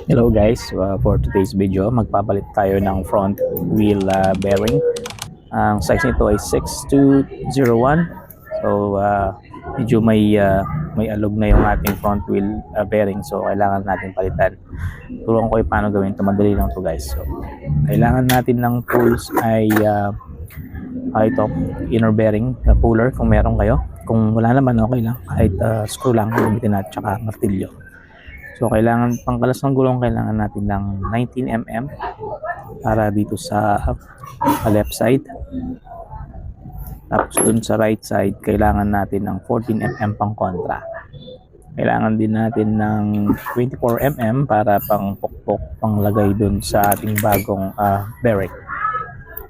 Hello guys, for today's video magpapalit tayo ng front wheel bearing. Ang size nito ay 6201. So medyo may alog na yung ating front wheel bearing, so kailangan natin palitan. Turuan ko paano gawin ito, madali lang to guys. So kailangan natin ng tools ay ito, inner bearing puller kung meron kayo. Kung wala naman okay lang, kahit screw lang gamitin natin, tsaka martilyo. So kailangan pangkalas ng gulong, kailangan natin ng 19 mm para dito sa left side. Tapos dun sa right side kailangan natin ng 14 mm pang kontra. Kailangan din natin ng 24 mm para pang pukpok, pang lagay dun sa ating bagong bearing.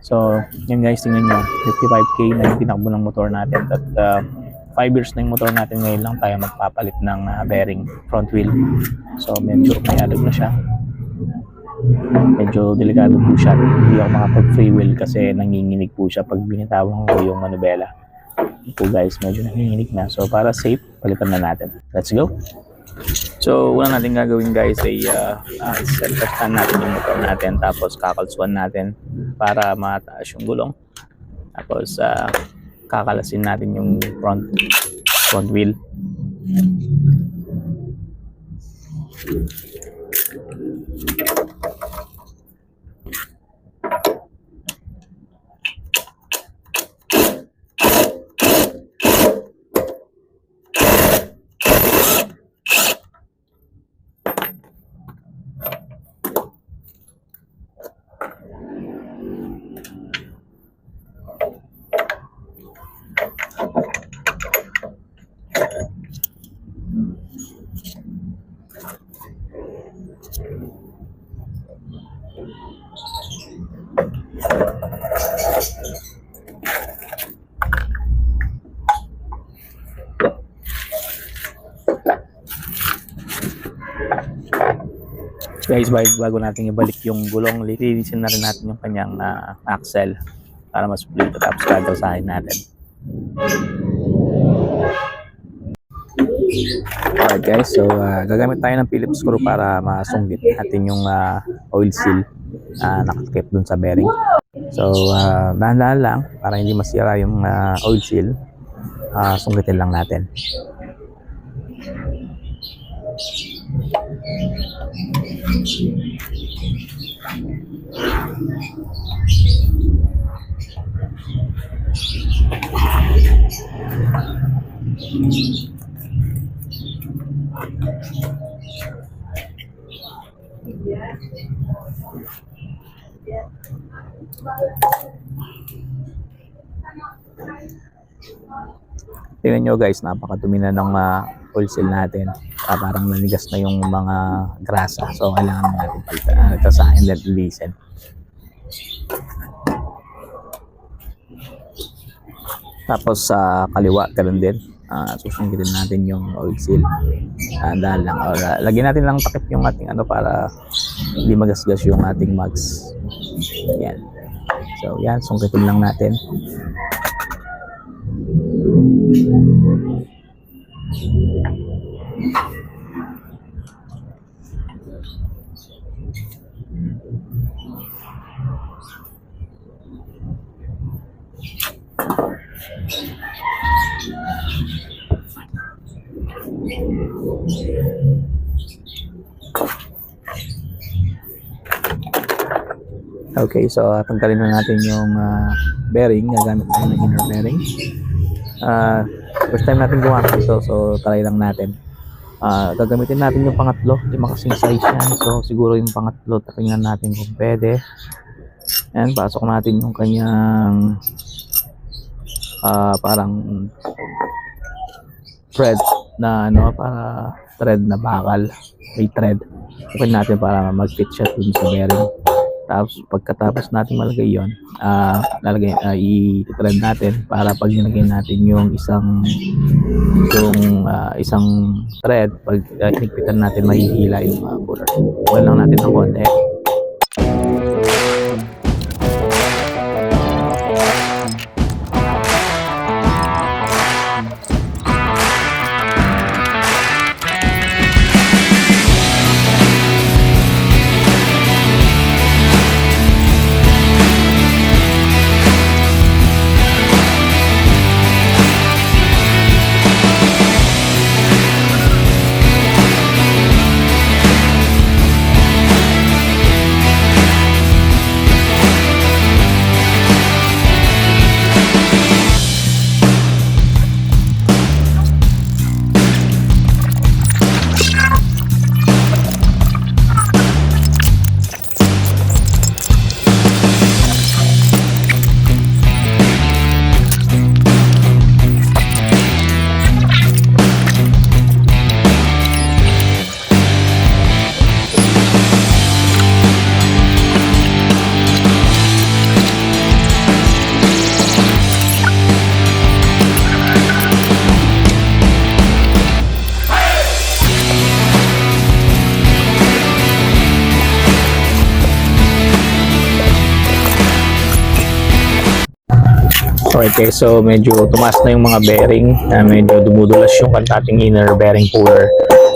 So yun guys, tingnan nyo, 55k na yung tinakbo ng motor natin. At 5 years na yung motor natin, ngayon lang tayo magpapalit ng bearing front wheel. So medyo may alog na siya, medyo delikado po siya. Hindi ako makapag free wheel kasi nanginginig po siya pag binitawan ko yung manubela. Ito guys, medyo nanginginig na, so para safe palitan na natin. Let's go. So una natin gagawin guys ay set-up natin yung motor natin, tapos kakalsuan natin para mataas yung gulong. Tapos kakalasin natin yung front wheel. Guys, bago natin ibalik yung gulong, lilinisin na rin natin yung kanyang axle para mas dito, tapos gagasahin natin. Alright guys, so gagamit tayo ng Phillips screw para masunggit natin yung oil seal nakatakip dun sa bearing. So dahan-dahan lang para hindi masira yung oil seal. Sunggitin lang natin. Tingnan nyo guys, napakadumi na ng oil seal natin. Parang nanigas na yung mga grasa. So kailangan natin pagkasahin at linisin. Tapos sa kaliwa, ganun din. Susungkitin natin yung oil seal. Dahil lang, lagyan natin lang takip yung ating para hindi magasgas yung ating mags. Yan. So yan, sungkitin lang natin. Okay, so tanggalin na natin yung bearing. Gagamit tayo ng inner bearing. First time natin gumamit ito, so try lang natin. Gagamitin natin yung pangatlo, lima kasing size yan. So siguro yung pangatlo, tingnan natin kung pwede. Ayan, pasok natin yung kanyang parang thread na para thread na bakal, may thread. Open natin para mag-fit siya dun sa bearing. Tapos pagkatapos natin malagay yon, i-thread natin para pag nilagay natin yung isang thread, pag hinigpitan natin mahihila yung puller. Oil lang natin ng konti. Alright guys, so medyo tumaas na yung mga bearing, medyo dumudulas yung ating inner bearing puller.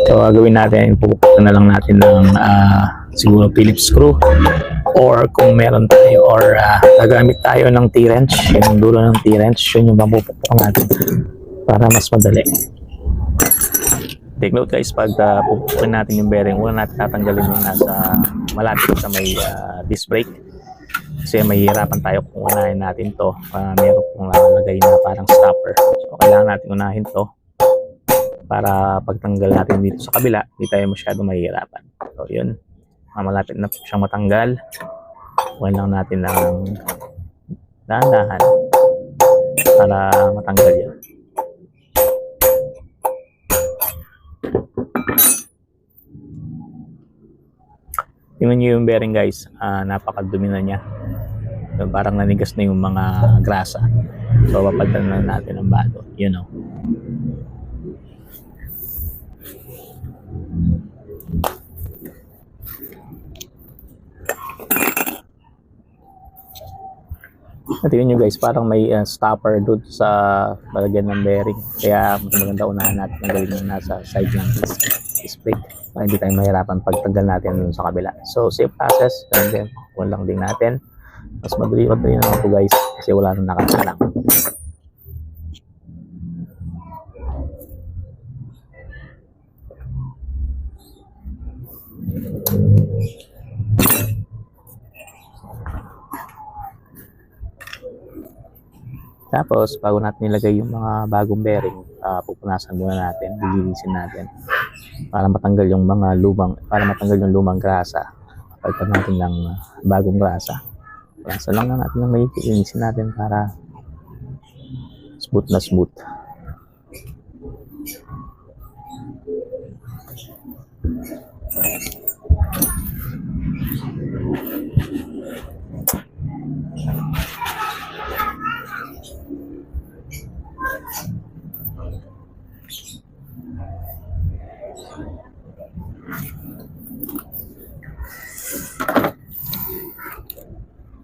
So gagawin natin, pupukutan na lang natin ng siguro Phillips screw, or kung meron tayo, or gagamit tayo ng T-wrench, yung dulo ng T-wrench, yun yung mapupukutan natin para mas madali. Take note guys, pag pupukutan natin yung bearing, una natin tatanggalin yung nasa malapit sa may disc brake. Kasi mahihirapan tayo kung unahin natin to. Meron pong nakalagay na parang stopper. So kailangan natin unahin to para pagtanggal natin dito sa kabila, hindi tayo masyado mahihirapan. So yun, malapit na siyang matanggal. Huwag lang natin ng dahan-dahan para matanggal yan. Tingnan nyo yung bearing guys, napakadumi na niya. So, parang nanigas na yung mga grasa. So papalitan na natin ang balot, you know. Tingnan nyo guys, parang may stopper doon sa balagyan ng bearing. Kaya maganda unahan natin ang gawin yung nasa side ng disc brake para hindi tayo mahirapan pagtanggal natin sa kabila. So safe process, and then lang din natin. Mas madali naman ito guys kasi wala nang nakasalang. Tapos bago natin ilagay yung mga bagong bearing, pupunasan muna natin, lilinisin natin para matanggal yung lumang grasa. Pagkat natin ng bagong grasa. Punasan lang natin ng mahigpit, linisin natin para smooth na smooth.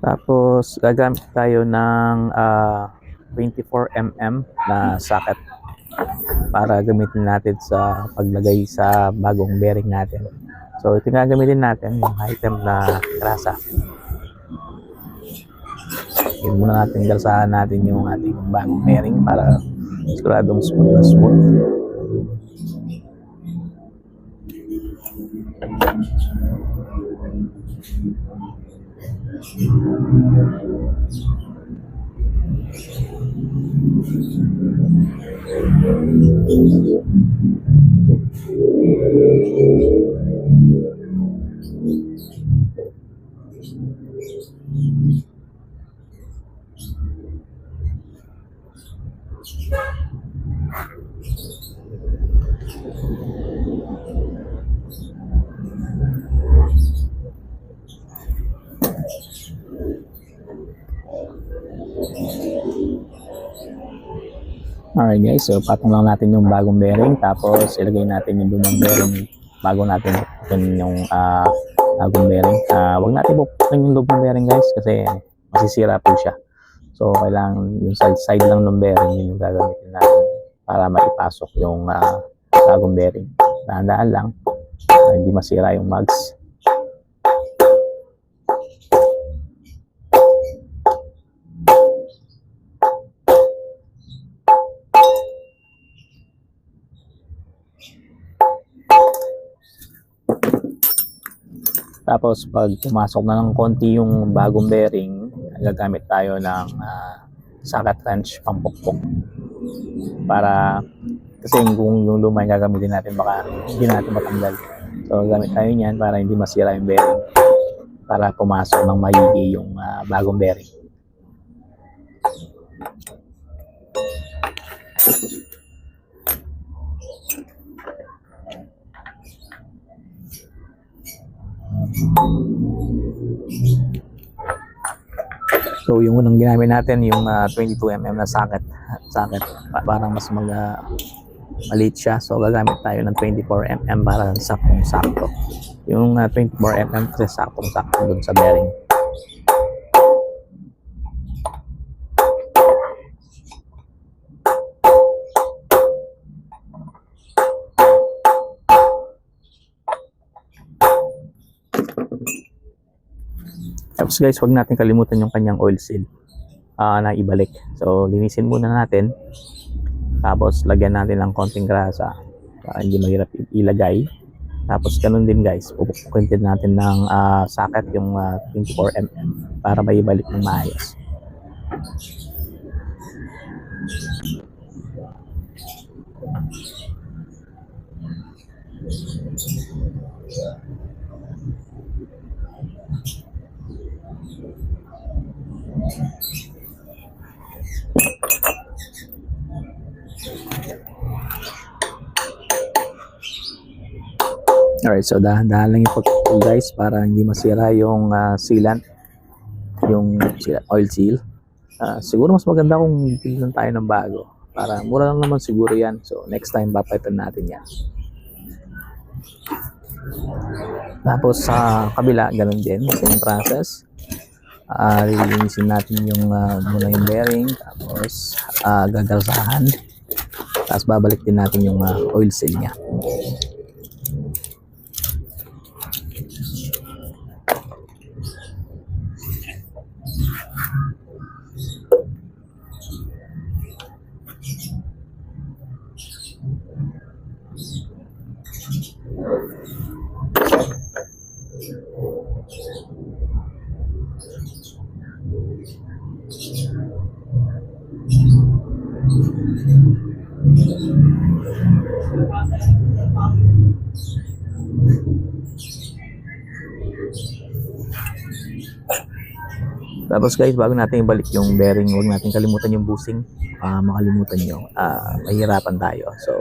Tapos gagamit tayo ng 24mm na socket para gamitin natin sa paglagay sa bagong bearing natin. So ito nga gamitin natin, yung item na grasa. Yun muna natin, galsahan natin yung ating bagong bearing para siguradong smooth na smooth. Alright guys, so patong lang natin yung bagong bearing, tapos ilagay natin yung lumang bearing bago natin bukutin yung bagong bearing. Huwag natin bukutin yung lumang bearing guys kasi masisira po siya. So kailangan yung side lang ng bearing, yun yung gagamitin natin para maipasok yung bagong bearing. Dahan-dahan lang para hindi masira yung mugs. Tapos pag pumasok na ng konti yung bagong bearing, gagamit tayo ng socket wrench pampukpok. Para kasi kung yung luma yung gagamitin natin, baka hindi natin matanggal. So gamit tayo niyan para hindi masira yung bearing, para pumasok ng maigi yung bagong bearing. So yung unang ginamit natin yung 22mm na socket parang mas maliit siya, so gagamit tayo ng 24mm para saktong-sakto. Yung 24mm kasi saktong-sakto dun sa bearing. Tapos guys, wag natin kalimutan yung kanyang oil seal na ibalik. So linisin muna natin. Tapos lagyan natin ng konting grasa para hindi mahirap ilagay. Tapos ganun din guys, pupukin din natin ng socket yung 24mm para maibalik ng maayos. Alright, so dahan-dahan lang yung pag-pull guys para hindi masira yung sealant, yung oil seal. Siguro mas maganda kung bilhin tayo ng bago para mura lang naman siguro yan. So next time papalitan natin yan. Tapos sa kabila ganun din, same process. Lilinisin natin yung muna yung bearing, tapos gagarsahan, tapos babalik din natin yung oil seal nya. Tapos guys, bago natin ibalik yung bearing, huwag natin kalimutan yung bushing. Makalimutan nyo, mahirapan tayo. So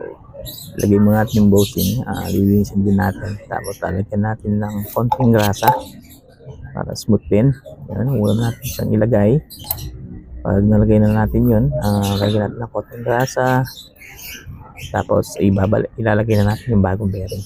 lagay mo natin yung bushing, lilinisin din natin. Tapos lalagyan natin ng konting grasa para smooth din. Yan, muna natin siyang ilagay. Pag nalagay na natin yun, lagyan natin ng konting grasa. Tapos ilalagay na natin yung bagong bearing.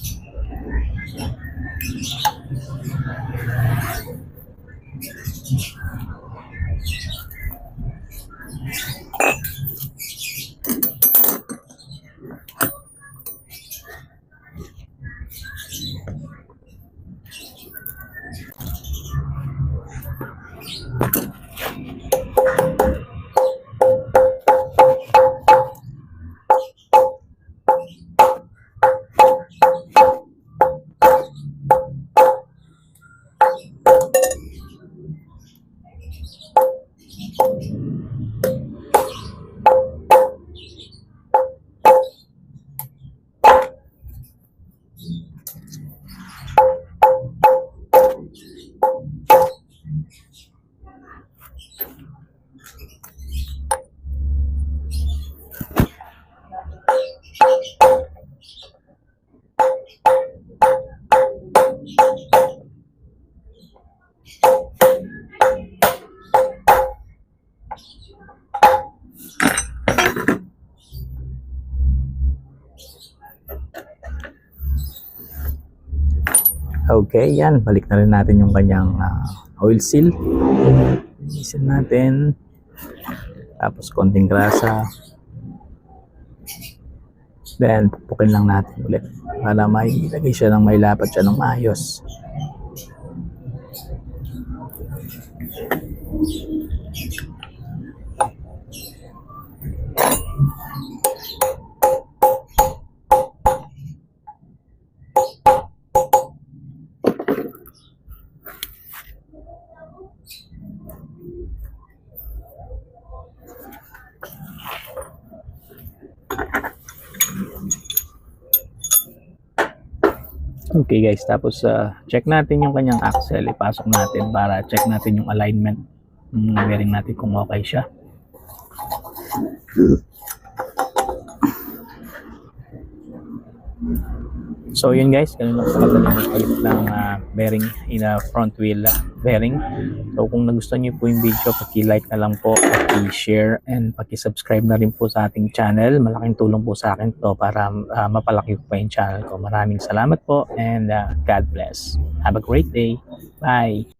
Okay, yan. Balik na rin natin yung kanyang oil seal. Linisin natin. Tapos konting grasa. Then, pupukin lang natin ulit para mailagay siya ng mailapat siya ng maayos. Okay guys, tapos check natin yung kanyang axle, ipasok natin para check natin yung alignment ng bearing natin kung okay siya. So yun guys, ganun lang kadali magpalit ng bearing in a front wheel bearing. So kung nagustuhan niyo po yung video, paki-like na lang po, paki-share and paki-subscribe na rin po sa ating channel. Malaking tulong po sa akin to para mapalaki po yung channel ko. Maraming salamat po and God bless. Have a great day. Bye.